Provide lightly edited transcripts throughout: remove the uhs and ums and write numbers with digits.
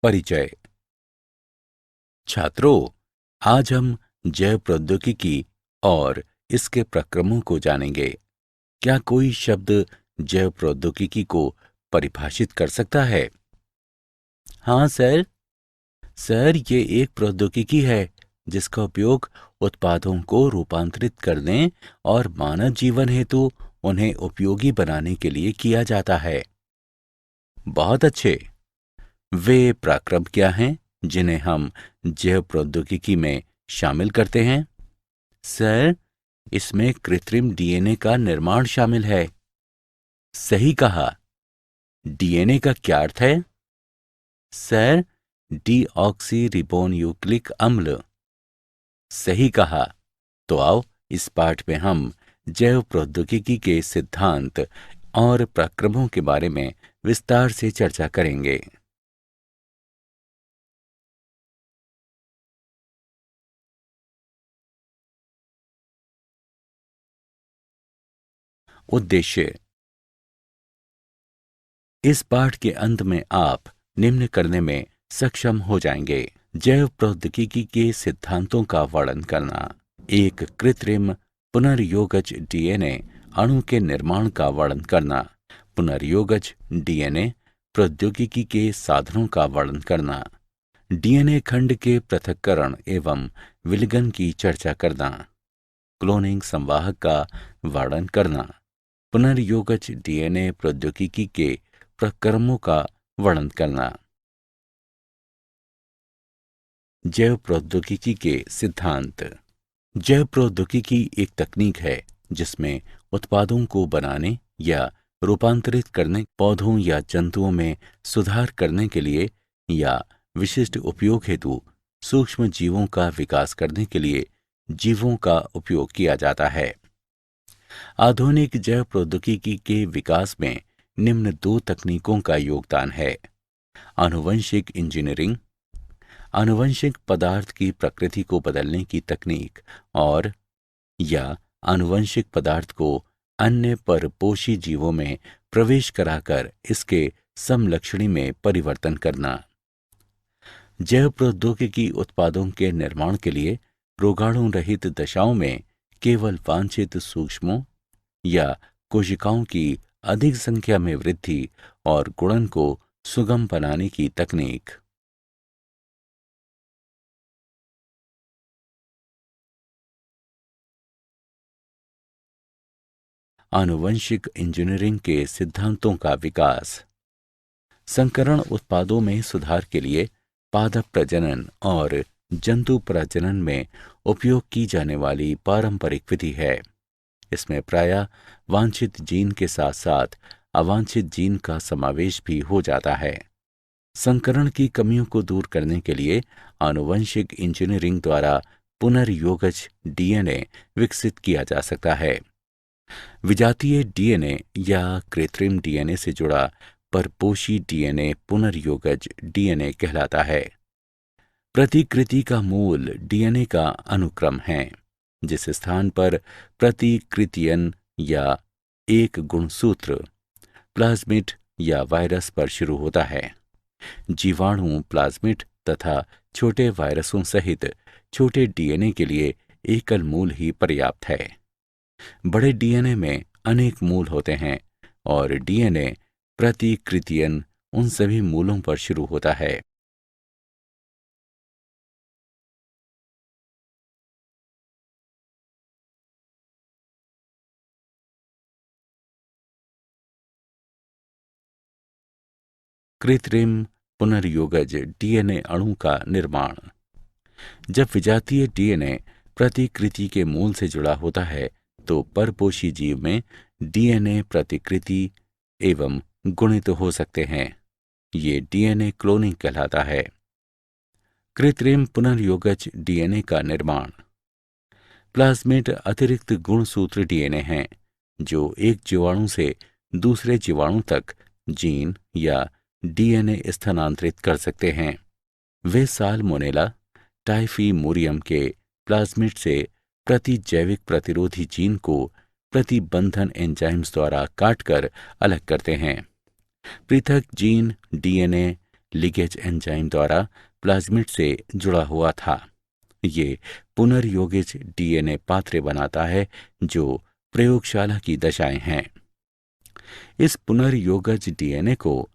परिचय। छात्रों, आज हम जैव प्रौद्योगिकी और इसके प्रक्रमों को जानेंगे। क्या कोई शब्द जैव प्रौद्योगिकी को परिभाषित कर सकता है? हाँ सर। सर, ये एक प्रौद्योगिकी है जिसका उपयोग उत्पादों को रूपांतरित करने और मानव जीवन हेतु उन्हें उपयोगी बनाने के लिए किया जाता है। बहुत अच्छे। वे प्रक्रम क्या हैं जिन्हें हम जैव प्रौद्योगिकी में शामिल करते हैं? सर, इसमें कृत्रिम डीएनए का निर्माण शामिल है। सही कहा। डीएनए का क्या अर्थ है? सर, डीऑक्सीरिबोन्यूक्लिक अम्ल। सही कहा। तो आओ इस पाठ में हम जैव प्रौद्योगिकी के सिद्धांत और प्रक्रमों के बारे में विस्तार से चर्चा करेंगे। उद्देश्य। इस पाठ के अंत में आप निम्न करने में सक्षम हो जाएंगे: जैव प्रौद्योगिकी के सिद्धांतों का वर्णन करना, एक कृत्रिम पुनर्योगज डीएनए अणु के निर्माण का वर्णन करना, पुनर्योगज डीएनए प्रौद्योगिकी के साधनों का वर्णन करना, डीएनए खंड के पृथक्करण एवं विलयन की चर्चा करना, क्लोनिंग संवाहक का वर्णन करना, पुनर्योगज डीएनए प्रौद्योगिकी के प्रक्रमों का वर्णन करना। जैव प्रौद्योगिकी के सिद्धांत। जैव प्रौद्योगिकी एक तकनीक है जिसमें उत्पादों को बनाने या रूपांतरित करने, पौधों या जंतुओं में सुधार करने के लिए या विशिष्ट उपयोग हेतु सूक्ष्म जीवों का विकास करने के लिए जीवों का उपयोग किया जाता है। आधुनिक जैव प्रौद्योगिकी के विकास में निम्न दो तकनीकों का योगदान है: आनुवंशिक इंजीनियरिंग, आनुवंशिक पदार्थ की प्रकृति को बदलने की तकनीक, और या आनुवंशिक पदार्थ को अन्य परपोषी जीवों में प्रवेश कराकर इसके समलक्षणी में परिवर्तन करना। जैव प्रौद्योगिकी उत्पादों के निर्माण के लिए रोगाणु रहित दशाओं में केवल वांछित सूक्ष्मों या कोशिकाओं की अधिक संख्या में वृद्धि और गुणन को सुगम बनाने की तकनीक। आनुवंशिक इंजीनियरिंग के सिद्धांतों का विकास। संकरण उत्पादों में सुधार के लिए पादप प्रजनन और जंतु प्रजनन में उपयोग की जाने वाली पारंपरिक विधि है। इसमें प्रायः वांछित जीन के साथ साथ अवांछित जीन का समावेश भी हो जाता है। संकरण की कमियों को दूर करने के लिए आनुवंशिक इंजीनियरिंग द्वारा पुनर्योगज डीएनए विकसित किया जा सकता है। विजातीय डीएनए या कृत्रिम डीएनए से जुड़ा परपोषी डीएनए पुनर्योगज डीएनए कहलाता है। प्रतिकृति का मूल डीएनए का अनुक्रम है, जिस स्थान पर प्रतिकृतियन या एक गुणसूत्र प्लाज्मिड या वायरस पर शुरू होता है। जीवाणु, प्लाज्मिड तथा छोटे वायरसों सहित छोटे डीएनए के लिए एकल मूल ही पर्याप्त है। बड़े डीएनए में अनेक मूल होते हैं और डीएनए प्रतिकृतियन उन सभी मूलों पर शुरू होता है। कृत्रिम पुनर्योगज डीएनए अणु का निर्माण। जब विजातीय डीएनए प्रतिकृति के मूल से जुड़ा होता है तो परपोषी जीव में डीएनए प्रतिकृति एवं गुणित हो सकते हैं। ये डीएनए क्लोनिंग कहलाता है। कृत्रिम पुनर्योगज डीएनए का निर्माण। प्लाज्मिड अतिरिक्त गुणसूत्र डीएनए हैं जो एक जीवाणु से दूसरे जीवाणु तक जीन या डीएनए स्थानांतरित कर सकते हैं। वे साल्मोनेला टाइफीमुरियम के प्लाज्मिड से प्रतिजैविक प्रतिरोधी जीन को प्रतिबंधन एंजाइम्स द्वारा काटकर अलग करते हैं। पृथक जीन डीएनए लिगेज एंजाइम द्वारा प्लाज्मिड से जुड़ा हुआ था। ये पुनर्योगिज डीएनए पात्रे बनाता है जो प्रयोगशाला की दशाएं हैं। इस पुनर्योगज डीएनए को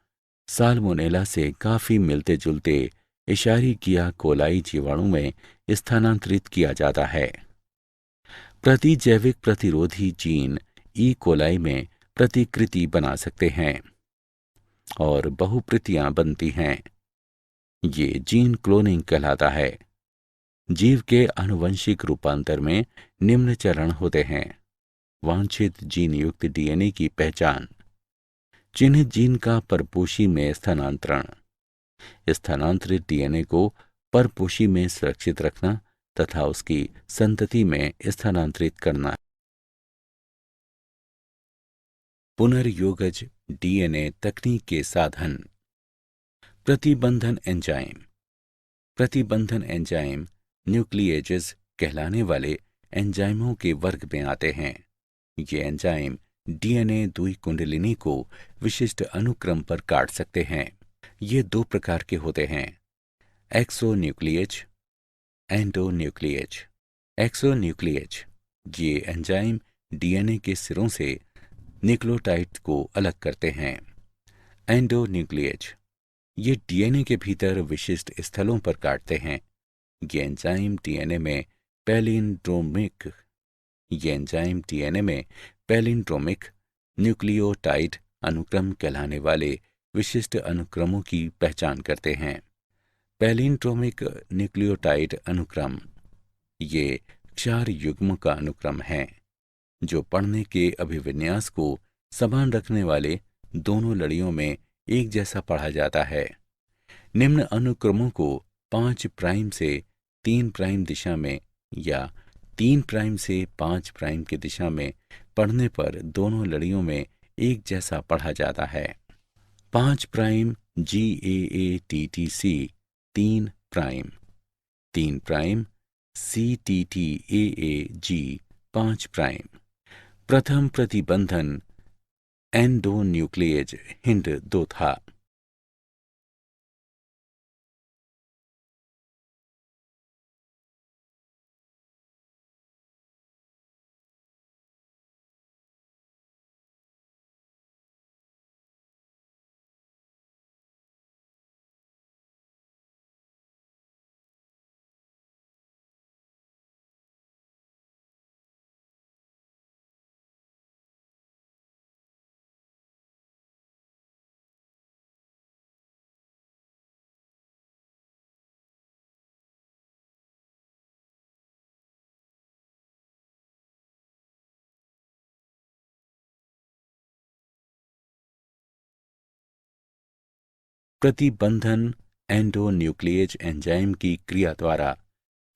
साल्मोनेला से काफी मिलते जुलते इशारिकिया कोलाई जीवाणु में स्थानांतरित किया जाता है। प्रतिजैविक प्रतिरोधी जीन ई कोलाई में प्रतिकृति बना सकते हैं और बहुप्रतियां बनती हैं। ये जीन क्लोनिंग कहलाता है। जीव के आनुवंशिक रूपांतर में निम्न चरण होते हैं। वांछित जीन युक्त डीएनए की पहचान, चिन्हित जीन का परपोषी में स्थानांतरण, स्थानांतरित डीएनए को परपोषी में सुरक्षित रखना तथा उसकी संतति में स्थानांतरित करना। पुनर्योगज डीएनए तकनीक के साधन। प्रतिबंधन एंजाइम। प्रतिबंधन एंजाइम न्यूक्लिएजेस कहलाने वाले एंजाइमों के वर्ग में आते हैं। ये एंजाइम डीएनए द्विकुंडलिनी को विशिष्ट अनुक्रम पर काट सकते हैं। ये दो प्रकार के होते हैं, एक्सोन्यूक्लिएज, एंडोन्यूक्लिएज। एक्सोन्यूक्लिएज ये एंजाइम डीएनए के सिरों से न्यूक्लियोटाइड को अलग करते हैं। एंडोन्यूक्लिएज ये डीएनए के भीतर विशिष्ट स्थलों पर काटते हैं। ये एंजाइम डीएनए में पैलिंड्रोमिक न्यूक्लियोटाइड अनुक्रम कहलाने वाले विशिष्ट अनुक्रमों की पहचान करते हैं। पैलिंड्रोमिक न्यूक्लियोटाइड अनुक्रम ये क्षार युग्म का अनुक्रम है जो पढ़ने के अभिविन्यास को समान रखने वाले दोनों लड़ियों में एक जैसा पढ़ा जाता है। निम्न अनुक्रमों को 5 प्राइम से 3 प्राइम दिशा में या 3 प्राइम से 5 प्राइम की दिशा में पढ़ने पर दोनों लड़ियों में एक जैसा पढ़ा जाता है। 5 prime GAATTC 3 prime, 3 prime CTTAAG 5 prime. प्रथम प्रतिबंधन एंडोन्यूक्लिएज हिंड 2 था। प्रतिबंधन एंडोन्यूक्लिएज एंजाइम की क्रिया द्वारा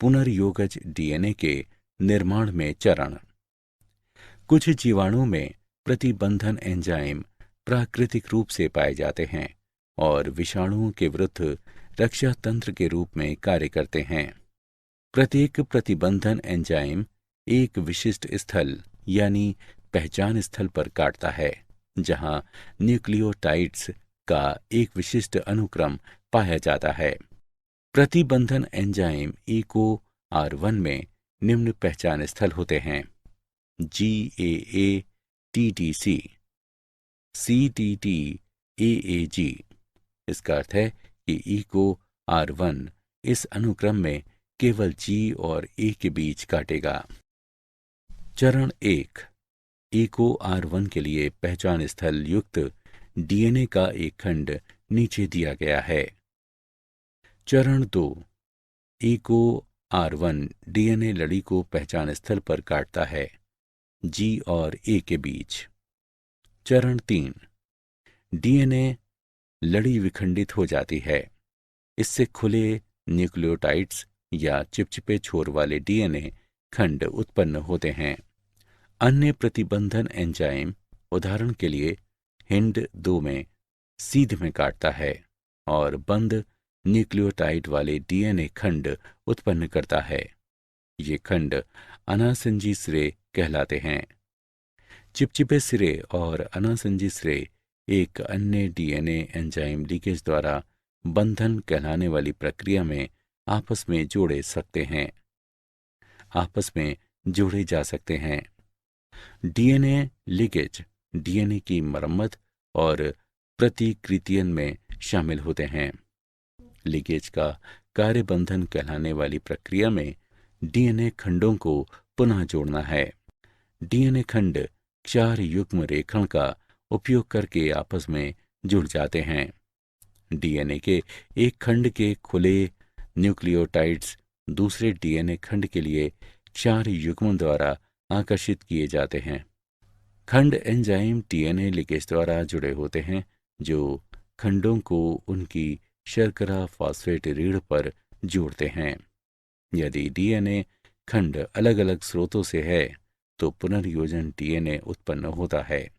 पुनर्योगज डीएनए के निर्माण में चरण। कुछ जीवाणुओं में प्रतिबंधन एंजाइम प्राकृतिक रूप से पाए जाते हैं और विषाणुओं के विरुद्ध रक्षा तंत्र के रूप में कार्य करते हैं। प्रत्येक प्रतिबंधन एंजाइम एक विशिष्ट स्थल यानी पहचान स्थल पर काटता है जहां न्यूक्लियोटाइड्स का एक विशिष्ट अनुक्रम पाया जाता है। प्रतिबंधन एंजाइम EcoR1 में निम्न पहचान स्थल होते हैं: GAATTC, CTTAAG। इसका अर्थ है कि EcoR1 इस अनुक्रम में केवल G और A के बीच काटेगा। चरण 1, EcoR1 के लिए पहचान स्थल युक्त डीएनए का एक खंड नीचे दिया गया है। चरण 2, EcoR1 डीएनए लड़ी को पहचान स्थल पर काटता है G और A के बीच। चरण 3, डीएनए लड़ी विखंडित हो जाती है। इससे खुले न्यूक्लियोटाइड्स या चिपचिपे छोर वाले डीएनए खंड उत्पन्न होते हैं। अन्य प्रतिबंधन एंजाइम उदाहरण के लिए हिंड 2 में सीध में काटता है और बंद न्यूक्लियोटाइड वाले डीएनए खंड उत्पन्न करता है। ये खंड अनासंजी सिरे कहलाते हैं। चिपचिपे सिरे और अनासंजी सिरे एक अन्य डीएनए एंजाइम लीकेज द्वारा बंधन कहलाने वाली प्रक्रिया में आपस में जोड़े जा सकते हैं। डीएनए लीकेज डीएनए की मरम्मत और प्रतिकृतियन में शामिल होते हैं। लीकेज का कार्य बंधन कहलाने वाली प्रक्रिया में डीएनए खंडों को पुनः जोड़ना है। डीएनए खंड 4 युग्म रेखण का उपयोग करके आपस में जुड़ जाते हैं। डीएनए के एक खंड के खुले न्यूक्लियोटाइड्स दूसरे डीएनए खंड के लिए 4 युग्मों द्वारा आकर्षित किए जाते हैं। खंड एंजाइम डीएनए लीकेज द्वारा जुड़े होते हैं, जो खंडों को उनकी शर्करा फॉस्फेट रीढ़ पर जोड़ते हैं। यदि डीएनए खंड अलग अलग स्रोतों से है तो पुनर्योजन डीएनए उत्पन्न होता है।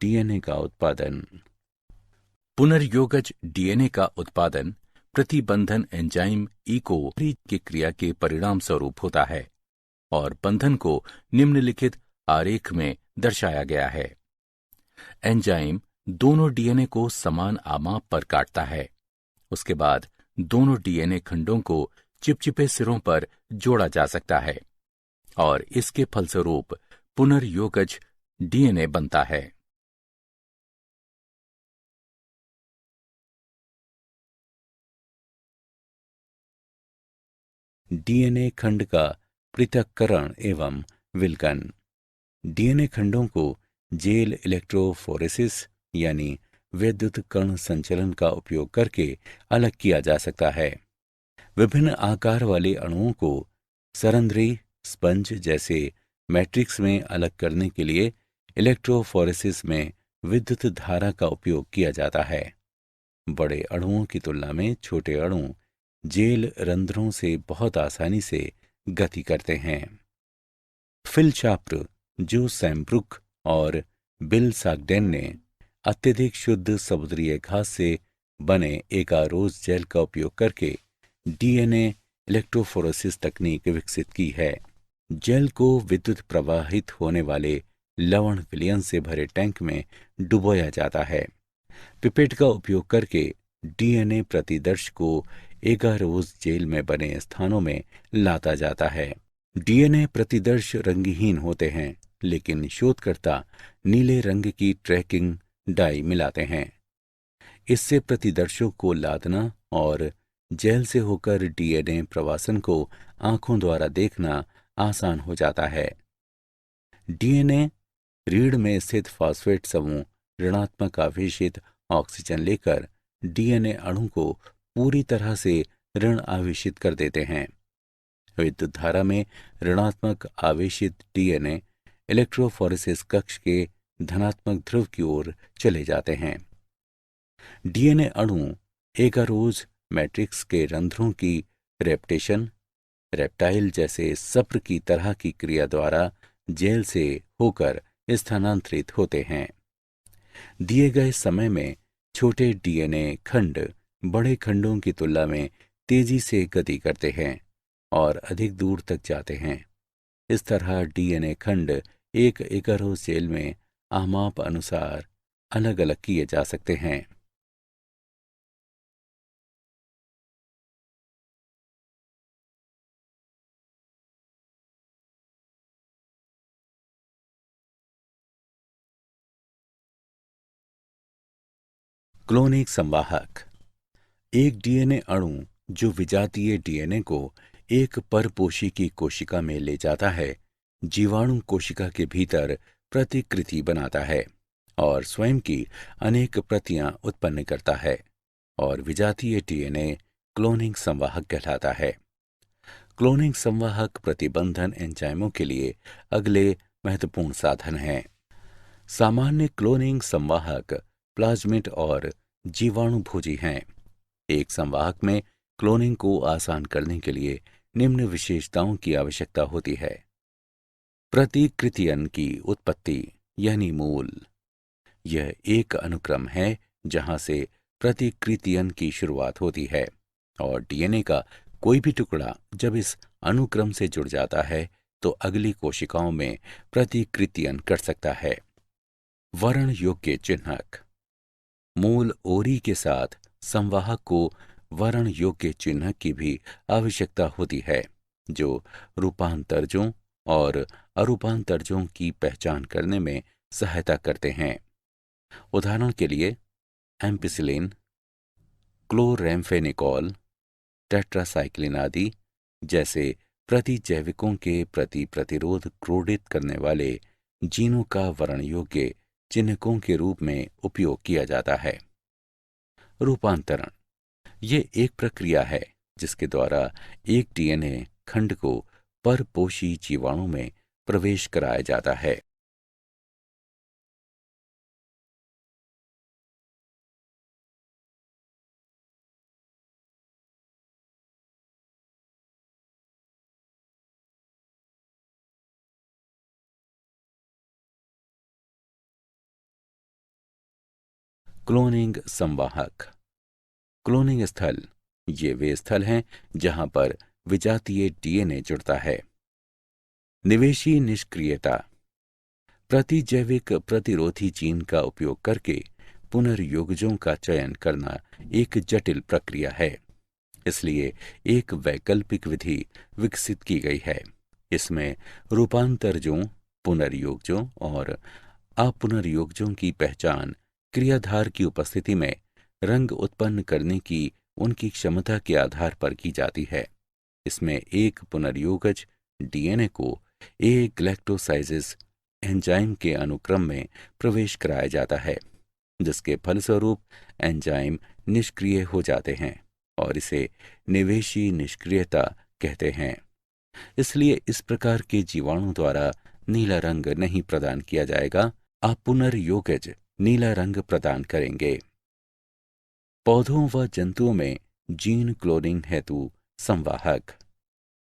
डीएनए का उत्पादन। पुनर्योगज डीएनए का उत्पादन प्रतिबंधन एंजाइम ईको की क्रिया के परिणाम स्वरूप होता है और बंधन को निम्नलिखित आरेख में दर्शाया गया है। एंजाइम दोनों डीएनए को समान आमाप पर काटता है। उसके बाद दोनों डीएनए खंडों को चिपचिपे सिरों पर जोड़ा जा सकता है और इसके फलस्वरूप पुनर्योगज डीएनए बनता है। डीएनए खंड का पृथक्करण एवं विलकन। डीएनए खंडों को जेल इलेक्ट्रोफोरेसिस यानी विद्युत कण संचलन का उपयोग करके अलग किया जा सकता है। विभिन्न आकार वाले अणुओं को सरंध्री स्पंज जैसे मैट्रिक्स में अलग करने के लिए इलेक्ट्रोफोरेसिस में विद्युत धारा का उपयोग किया जाता है। बड़े अणुओं की तुलना में छोटे अणु जेल रंध्रों से बहुत आसानी से गति करते हैं। फिल चाप्र, जो सैमब्रुक और बिल सागडेन ने अत्यधिक शुद्ध समुद्री घास से बने एगारोज जेल का उपयोग करके डीएनए इलेक्ट्रोफोरेसिस तकनीक विकसित की है। जेल को विद्युत प्रवाहित होने वाले लवण विलयन से भरे टैंक में डुबोया जाता है। पिपेट का उपयोग करके डीएनए प्रतिदर्श को एगारोज जेल में बने स्थानों में लाता जाता है। डीएनए प्रतिदर्श रंगहीन होते हैं, लेकिन शोधकर्ता नीले रंग की ट्रैकिंग डाई मिलाते हैं। इससे प्रतिदर्शों को लादना और जेल से होकर डीएनए प्रवासन को आंखों द्वारा देखना आसान हो जाता है। डीएनए रीढ़ में स्थित फॉस्फेट समूह ऋणात्मक आवेशित ऑक्सीजन लेकर डीएनए अणु को पूरी तरह से ऋण आवेशित कर देते हैं। विद्युत धारा में ऋणात्मक आवेशित डीएनए इलेक्ट्रोफोरेसिस कक्ष के धनात्मक ध्रुव की ओर चले जाते हैं। डीएनए अणु एगारोज मैट्रिक्स के रंध्रों की रेप्टेशन, रेप्टाइल जैसे सप्र की तरह की क्रिया द्वारा जेल से होकर स्थानांतरित होते हैं। दिए गए समय में छोटे डीएनए खंड बड़े खंडों की तुलना में तेजी से गति करते हैं और अधिक दूर तक जाते हैं। इस तरह डीएनए खंड एक एगारोज जेल में आमाप अनुसार अलग अलग किए जा सकते हैं। क्लोनिक संवाहक। एक डीएनए अणु जो विजातीय डीएनए को एक परपोषी की कोशिका में ले जाता है, जीवाणु कोशिका के भीतर प्रतिकृति बनाता है और स्वयं की अनेक प्रतियां उत्पन्न करता है और विजातीय डीएनए क्लोनिंग संवाहक कहलाता है। क्लोनिंग संवाहक प्रतिबंधन एंजाइमों के लिए अगले महत्वपूर्ण साधन हैं। सामान्य क्लोनिंग संवाहक प्लाज्मिड और जीवाणु भोजी हैं। एक संवाहक में क्लोनिंग को आसान करने के लिए निम्न विशेषताओं की आवश्यकता होती है। प्रतिकृतियन की उत्पत्ति यानी मूल। यह एक अनुक्रम है जहां से प्रतिकृतियन की शुरुआत होती है और डीएनए का कोई भी टुकड़ा जब इस अनुक्रम से जुड़ जाता है तो अगली कोशिकाओं में प्रतिकृतियन कर सकता है। वर्ण योग्य चिन्हक। मूल ओरी के साथ संवाहक को वर्ण योग्य चिन्हक की भी आवश्यकता होती है जो रूपांतरजों और अरूपांतरजों की पहचान करने में सहायता करते हैं। उदाहरण के लिए एम्पिसिलिन, क्लोरैम्फेनिकोल, टेट्रासाइक्लिन आदि जैसे प्रतिजैविकों के प्रति प्रतिरोध क्रोडित करने वाले जीनों का वर्ण योग्य चिन्हकों के रूप में उपयोग किया जाता है। रूपांतरण ये एक प्रक्रिया है जिसके द्वारा एक डीएनए खंड को परपोषी जीवाणु में प्रवेश कराया जाता है। क्लोनिंग संवाहक। क्लोनिंग स्थल ये वे स्थल हैं जहां पर विजातीय डीएनए जुड़ता है। निवेशी निष्क्रियता। प्रतिजैविक प्रतिरोधी जीन का उपयोग करके पुनर्योगजों का चयन करना एक जटिल प्रक्रिया है, इसलिए एक वैकल्पिक विधि विकसित की गई है। इसमें रूपांतरजों, पुनर्योगजों और अपुनर्योगजों की पहचान क्रियाधार की उपस्थिति में रंग उत्पन्न करने की उनकी क्षमता के आधार पर की जाती है। इसमें एक पुनर्योगज डीएनए को ए ग्लैक्टोसाइजिस एंजाइम के अनुक्रम में प्रवेश कराया जाता है, जिसके फलस्वरूप एंजाइम निष्क्रिय हो जाते हैं और इसे निवेशी निष्क्रियता कहते हैं। इसलिए इस प्रकार के जीवाणु द्वारा नीला रंग नहीं प्रदान किया जाएगा। अपुनर्योगज नीला रंग प्रदान करेंगे। पौधों व जंतुओं में जीन क्लोनिंग हेतु संवाहक।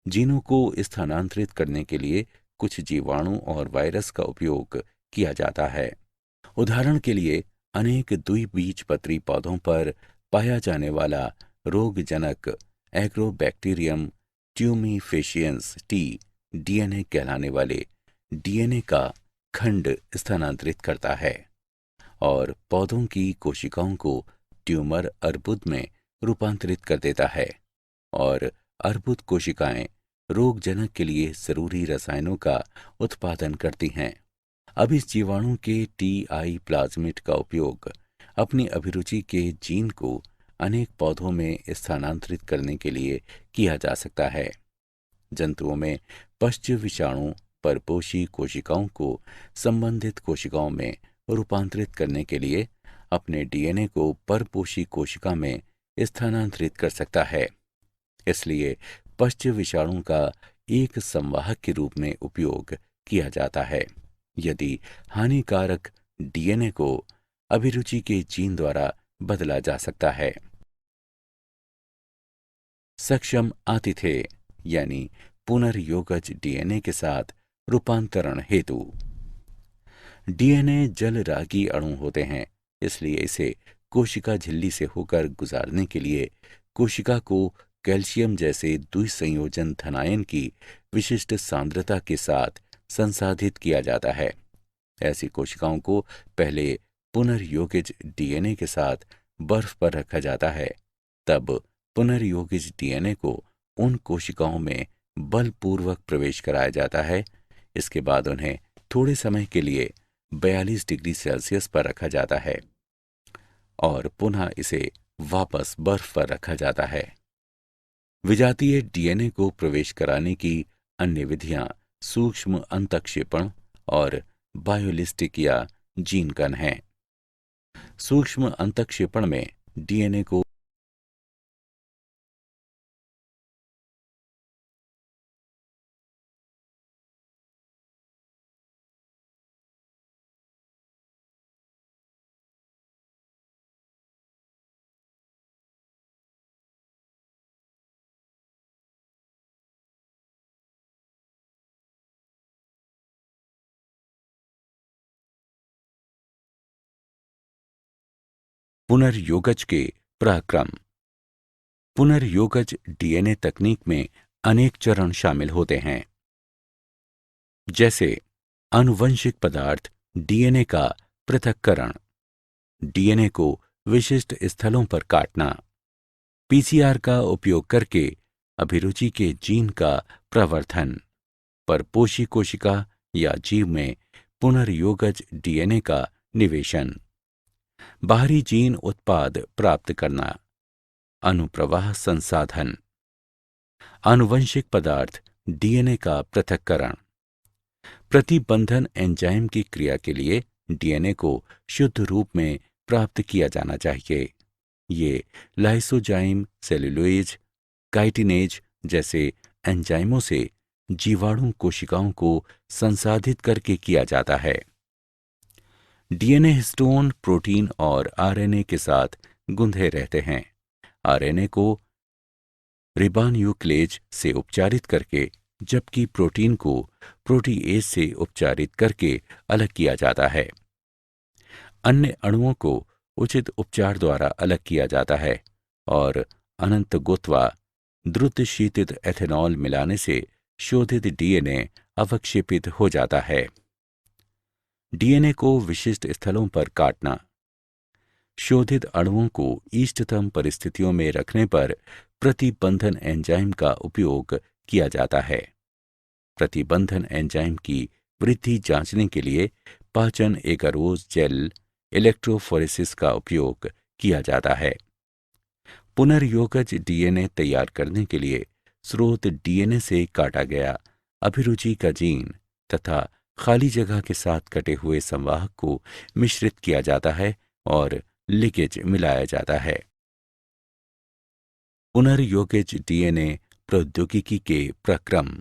जीनों को स्थानांतरित करने के लिए कुछ जीवाणु और वायरस का उपयोग किया जाता है। उदाहरण के लिए अनेक द्विबीजपत्री पौधों पर पाया जाने वाला रोगजनक एग्रोबैक्टीरियम ट्यूमीफेशियंस टी डीएनए कहलाने वाले डीएनए का खंड स्थानांतरित करता है और पौधों की कोशिकाओं को ट्यूमर अर्बुद में रूपांतरित कर देता है और अर्बुद कोशिकाएं रोगजनक के लिए जरूरी रसायनों का उत्पादन करती हैं। अब इस जीवाणु के टीआई प्लाज्मिड का उपयोग अपनी अभिरुचि के जीन को अनेक पौधों में स्थानांतरित करने के लिए किया जा सकता है। जंतुओं में पश्च विषाणु परपोषी कोशिकाओं को संबंधित कोशिकाओं में रूपांतरित करने के लिए अपने डीएनए को परपोषी कोशिका में स्थानांतरित कर सकता है। इसलिए पश्च विषाणु का एक संवाहक के रूप में उपयोग किया जाता है यदि हानिकारक डीएनए को अभिरुचि के जीन द्वारा बदला जा सकता है। सक्षम आतिथ्य यानी पुनर्योगज डीएनए के साथ रूपांतरण हेतु। डीएनए जलरागी अणु होते हैं, इसलिए इसे कोशिका झिल्ली से होकर गुजारने के लिए कोशिका को कैल्शियम जैसे द्विसंयोजन धनायन की विशिष्ट सांद्रता के साथ संसाधित किया जाता है। ऐसी कोशिकाओं को पहले पुनर्योगिज डीएनए के साथ बर्फ पर रखा जाता है, तब पुनर्योगिज डीएनए को उन कोशिकाओं में बलपूर्वक प्रवेश कराया जाता है। इसके बाद उन्हें थोड़े समय के लिए 42 डिग्री सेल्सियस पर रखा जाता है और पुनः इसे वापस बर्फ पर रखा जाता है। विजातीय डीएनए को प्रवेश कराने की अन्य विधियां सूक्ष्म अंतःक्षेपण और बायोलिस्टिक या जीन गन हैं। सूक्ष्म अंतःक्षेपण में डीएनए को पुनर्योगज के पराक्रम। पुनर्योगज डीएनए तकनीक में अनेक चरण शामिल होते हैं, जैसे आनुवंशिक पदार्थ डीएनए का पृथक्करण, डीएनए को विशिष्ट स्थलों पर काटना, पीसीआर का उपयोग करके अभिरुचि के जीन का प्रवर्धन, परपोषी कोशिका या जीव में पुनर्योगज डीएनए का निवेशन, बाहरी जीन उत्पाद प्राप्त करना, अनुप्रवाह संसाधन, आनुवंशिक पदार्थ डीएनए का पृथक्करण, प्रतिबंधन एंजाइम की क्रिया के लिए डीएनए को शुद्ध रूप में प्राप्त किया जाना चाहिए। ये लाइसोजाइम, सेल्यूलोज, काइटिनेज जैसे एंजाइमों से जीवाणु कोशिकाओं को संसाधित करके किया जाता है। डीएनए हिस्टोन, प्रोटीन और आरएनए के साथ गुंधे रहते हैं। आरएनए को रिबोन्यूक्लेज से उपचारित करके, जबकि प्रोटीन को प्रोटीएज से उपचारित करके अलग किया जाता है। अन्य अणुओं को उचित उपचार द्वारा अलग किया जाता है और अनंत गुत्वा द्रुत शीतित एथेनॉल मिलाने से शोधित डीएनए अवक्षेपित हो जाता है। डीएनए को विशिष्ट स्थलों पर काटना। शोधित अणुओं को इष्टतम परिस्थितियों में रखने पर प्रतिबंधन एंजाइम का उपयोग किया जाता है। प्रतिबंधन एंजाइम की वृद्धि जांचने के लिए पाचन एगारोज जेल इलेक्ट्रोफोरेसिस का उपयोग किया जाता है। पुनर्योगज डीएनए तैयार करने के लिए स्रोत डीएनए से काटा गया अभिरुचि का जीन तथा खाली जगह के साथ कटे हुए संवाहक को मिश्रित किया जाता है और लिगेज मिलाया जाता है। पुनर्योगज डीएनए प्रौद्योगिकी के प्रक्रम।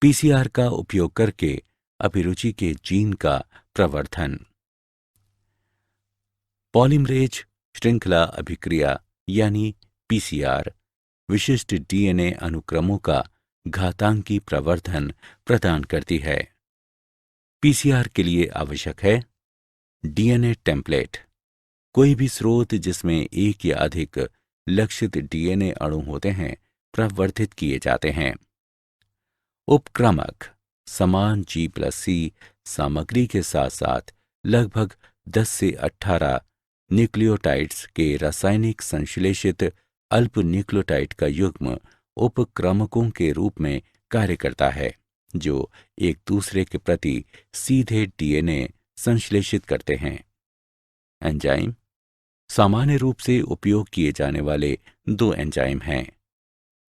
पीसीआर का उपयोग करके अभिरुचि के जीन का प्रवर्धन। पॉलीमरेज श्रृंखला अभिक्रिया यानी पीसीआर विशिष्ट डीएनए अनुक्रमों का घातांकी प्रवर्धन प्रदान करती है। पीसीआर के लिए आवश्यक है डीएनए टेम्पलेट, कोई भी स्रोत जिसमें एक या अधिक लक्षित डीएनए अणु होते हैं प्रवर्धित किए जाते हैं। उपक्रमक समान G+C सामग्री के साथ साथ लगभग 10 से 18 न्यूक्लियोटाइड्स के रासायनिक संश्लेषित अल्प न्यूक्लियोटाइड का युग्म उपक्रमकों के रूप में कार्य करता है, जो एक दूसरे के प्रति सीधे डीएनए संश्लेषित करते हैं। एंजाइम सामान्य रूप से उपयोग किए जाने वाले दो एंजाइम हैं,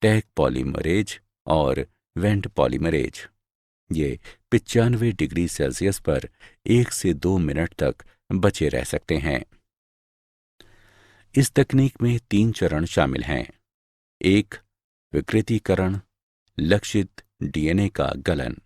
टैग पॉलीमरेज और वेंट पॉलीमरेज। ये 95 डिग्री सेल्सियस पर 1 से 2 मिनट तक बचे रह सकते हैं। इस तकनीक में 3 चरण शामिल हैं। 1. विकृतीकरण, लक्षित डीएनए का गलन।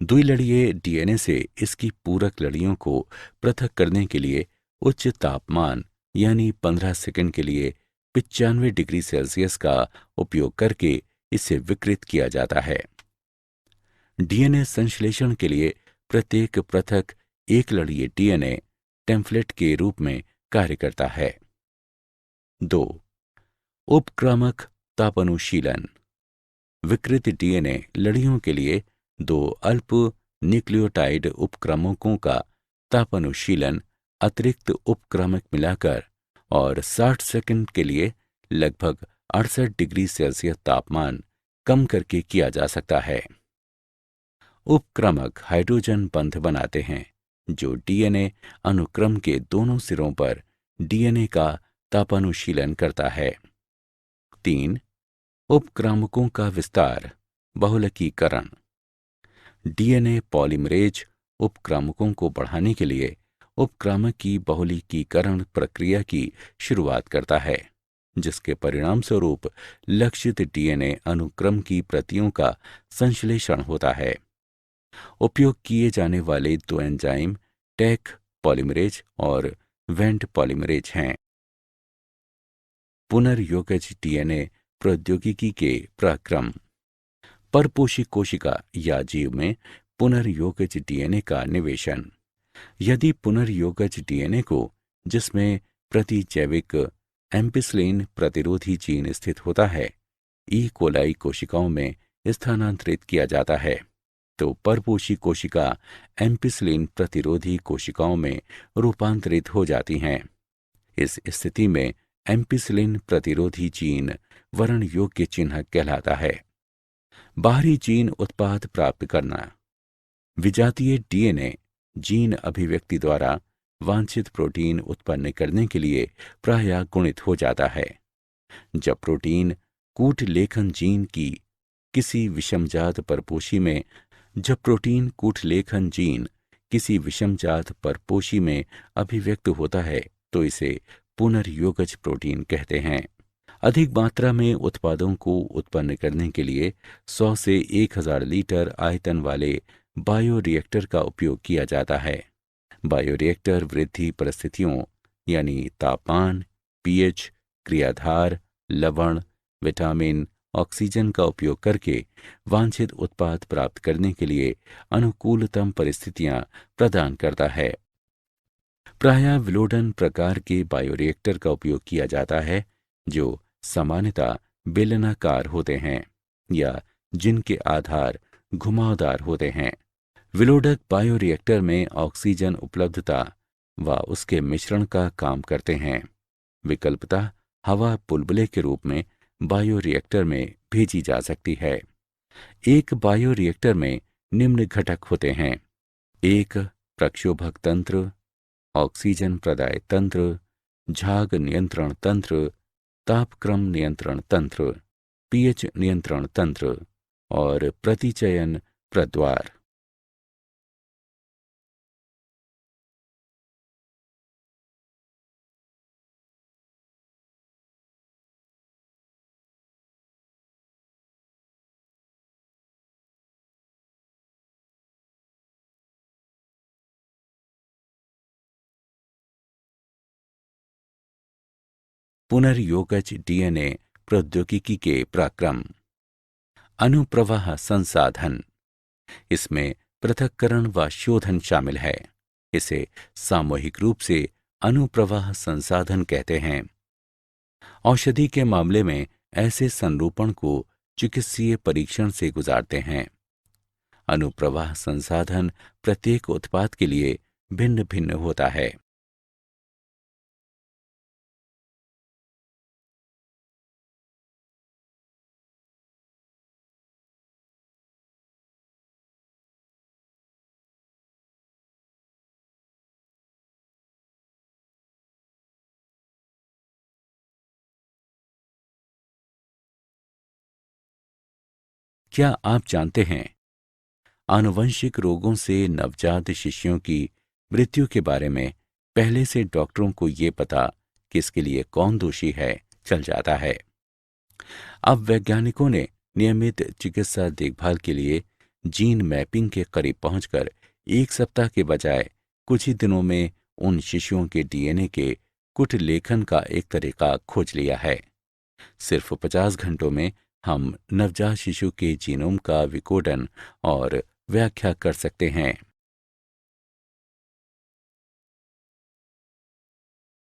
द्विलड़ीय डीएनए से इसकी पूरक लड़ियों को पृथक करने के लिए उच्च तापमान यानी 15 सेकंड के लिए 95 डिग्री सेल्सियस का उपयोग करके इसे विकृत किया जाता है। डीएनए संश्लेषण के लिए प्रत्येक पृथक एक लड़ीय डीएनए टेम्पलेट के रूप में कार्य करता है। 2. उपक्रामक तापानुशीलन। विकृत डीएनए लड़ियों के लिए 2 अल्प न्यूक्लियोटाइड उपक्रमकों का तापानुशीलन अतिरिक्त उपक्रमक मिलाकर और 60 सेकंड के लिए लगभग 68 डिग्री सेल्सियस तापमान कम करके किया जा सकता है। उपक्रमक हाइड्रोजन बंध बनाते हैं जो डीएनए अनुक्रम के दोनों सिरों पर डीएनए का तापानुशीलन करता है। 3. उपक्रमकों का विस्तार, बहुलकीकरण। डीएनए पॉलीमरेज उपक्रमकों को बढ़ाने के लिए उपक्रमक की बहुलकीकरण प्रक्रिया की शुरुआत करता है, जिसके परिणाम स्वरूप लक्षित डीएनए अनुक्रम की प्रतियों का संश्लेषण होता है। उपयोग किए जाने वाले 2 एंजाइम टैग पॉलीमरेज और वेंट पॉलीमरेज हैं। पुनर्योगज डीएनए प्रौद्योगिकी के प्रक्रम। परपोषी कोशिका या जीव में पुनर्योगज डीएनए का निवेशन। यदि पुनर्योगज डीएनए को जिसमें प्रतिजैविक एम्पिसिलिन प्रतिरोधी जीन स्थित होता है, ई कोलाई कोशिकाओं में स्थानांतरित किया जाता है, तो परपोषी कोशिका एम्पिसिलिन प्रतिरोधी कोशिकाओं में रूपांतरित हो जाती हैं। इस स्थिति में एम्पिसिलिन प्रतिरोधी जीन वर्ण योग्य चिन्ह कहलाता है। बाहरी जीन उत्पाद प्राप्त करना। विजातीय डीएनए जीन अभिव्यक्ति द्वारा वांछित प्रोटीन उत्पन्न करने के लिए प्रायः गुणित हो जाता है। जब प्रोटीन कूट लेखन जीन की किसी विषमजात परपोषी में जब प्रोटीन कूट लेखन जीन किसी विषमजात परपोषी में अभिव्यक्त होता है तो इसे पुनर्योगज प्रोटीन कहते हैं। अधिक मात्रा में उत्पादों को उत्पन्न करने के लिए 100 से 1000 लीटर आयतन वाले बायोरिएक्टर का उपयोग किया जाता है। बायोरिएक्टर वृद्धि परिस्थितियों यानी तापमान, पीएच, क्रियाधार, लवण, विटामिन, ऑक्सीजन का उपयोग करके वांछित उत्पाद प्राप्त करने के लिए अनुकूलतम परिस्थितियां प्रदान करता है। प्रायः विलोडन प्रकार के बायोरिएक्टर का उपयोग किया जाता है जो सामान्यतः बेलनाकार होते हैं या जिनके आधार घुमावदार होते हैं। विलोडक बायोरिएक्टर में ऑक्सीजन उपलब्धता व उसके मिश्रण का काम करते हैं। विकल्पतः हवा बुलबुले के रूप में बायोरिएक्टर में भेजी जा सकती है। एक बायोरिएक्टर में निम्न घटक होते हैं: एक प्रक्षोभक तंत्र, ऑक्सीजन प्रदाय तंत्र, झाग नियंत्रण तंत्र, तापक्रम नियंत्रण तंत्र, पीएच नियंत्रण तंत्र और प्रतिचयन प्रद्वार। पुनर्योगज डीएनए प्रौद्योगिकी के पराक्रम। अनुप्रवाह संसाधन। इसमें पृथक्करण व शोधन शामिल है। इसे सामूहिक रूप से अनुप्रवाह संसाधन कहते हैं। औषधि के मामले में ऐसे संरूपण को चिकित्सीय परीक्षण से गुजारते हैं। अनुप्रवाह संसाधन प्रत्येक उत्पाद के लिए भिन्न भिन्न होता है। क्या आप जानते हैं आनुवंशिक रोगों से नवजात शिशुओं की मृत्यु के बारे में पहले से डॉक्टरों को ये पता कि इसके लिए कौन दोषी है चल जाता है। अब वैज्ञानिकों ने नियमित चिकित्सा देखभाल के लिए जीन मैपिंग के करीब पहुंचकर 1 सप्ताह के बजाय कुछ ही दिनों में उन शिशुओं के डीएनए के कुट लेखन का एक तरीका खोज लिया है। सिर्फ 50 घंटों में हम नवजात शिशु के जीनोम का विकोडन और व्याख्या कर सकते हैं।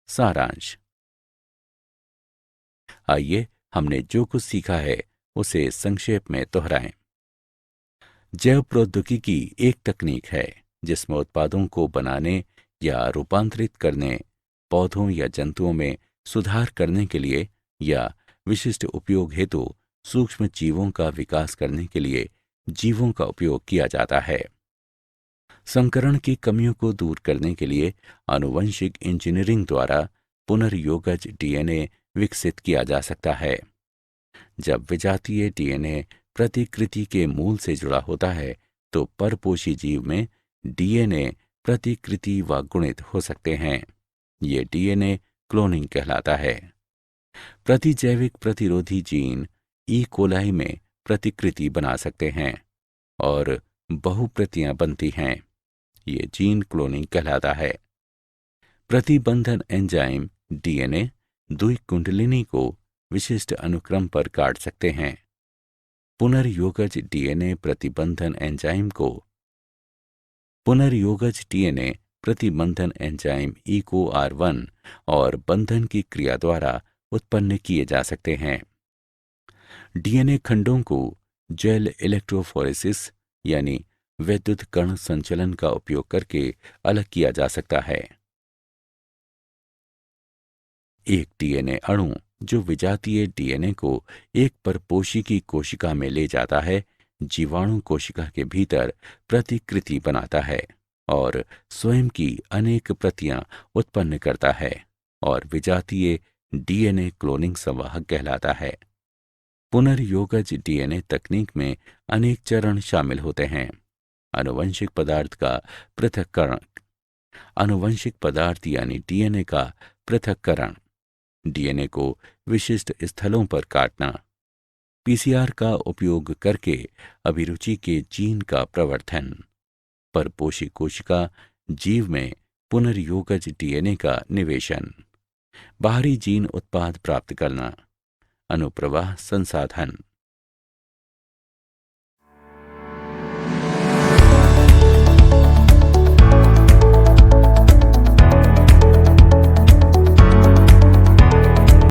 सारांश। आइए हमने जो कुछ सीखा है उसे संक्षेप में दोहराएं। जैव प्रौद्योगिकी एक तकनीक है जिसमें उत्पादों को बनाने या रूपांतरित करने, पौधों या जंतुओं में सुधार करने के लिए या विशिष्ट उपयोग हेतु सूक्ष्म जीवों का विकास करने के लिए जीवों का उपयोग किया जाता है। संकरण की कमियों को दूर करने के लिए आनुवंशिक इंजीनियरिंग द्वारा पुनर्योगज डीएनए विकसित किया जा सकता है। जब विजातीय डीएनए प्रतिकृति के मूल से जुड़ा होता है तो परपोषी जीव में डीएनए प्रतिकृति व गुणित हो सकते हैं। ये डीएनए क्लोनिंग कहलाता है। प्रतिजैविक प्रतिरोधी जीन ई कोलाई में प्रतिकृति बना सकते हैं और बहुप्रतियां बनती हैं। ये जीन क्लोनिंग कहलाता है। प्रतिबंधन एंजाइम डीएनए द्विकुंडलिनी को विशिष्ट अनुक्रम पर काट सकते हैं। पुनर्योगज डीएनए प्रतिबंधन एंजाइम EcoR1 और बंधन की क्रिया द्वारा उत्पन्न किए जा सकते हैं। डीएनए खंडों को जेल इलेक्ट्रोफोरेसिस यानी विद्युत कण संचलन का उपयोग करके अलग किया जा सकता है। एक डीएनए अणु जो विजातीय डीएनए को एक परपोषी की कोशिका में ले जाता है, जीवाणु कोशिका के भीतर प्रतिकृति बनाता है और स्वयं की अनेक प्रतियां उत्पन्न करता है और विजातीय डीएनए क्लोनिंग संवाहक कहलाता है। पुनर्योगज डीएनए तकनीक में अनेक चरण शामिल होते हैं। आनुवंशिक पदार्थ का पृथक्करण, आनुवंशिक पदार्थ यानी डीएनए का पृथक्करण, डीएनए को विशिष्ट स्थलों पर काटना, पीसीआर का उपयोग करके अभिरुचि के जीन का प्रवर्धन, परपोषी कोशिका जीव में पुनर्योगज डीएनए का निवेशन, बाहरी जीन उत्पाद प्राप्त करना, अनुप्रवाह संसाधन।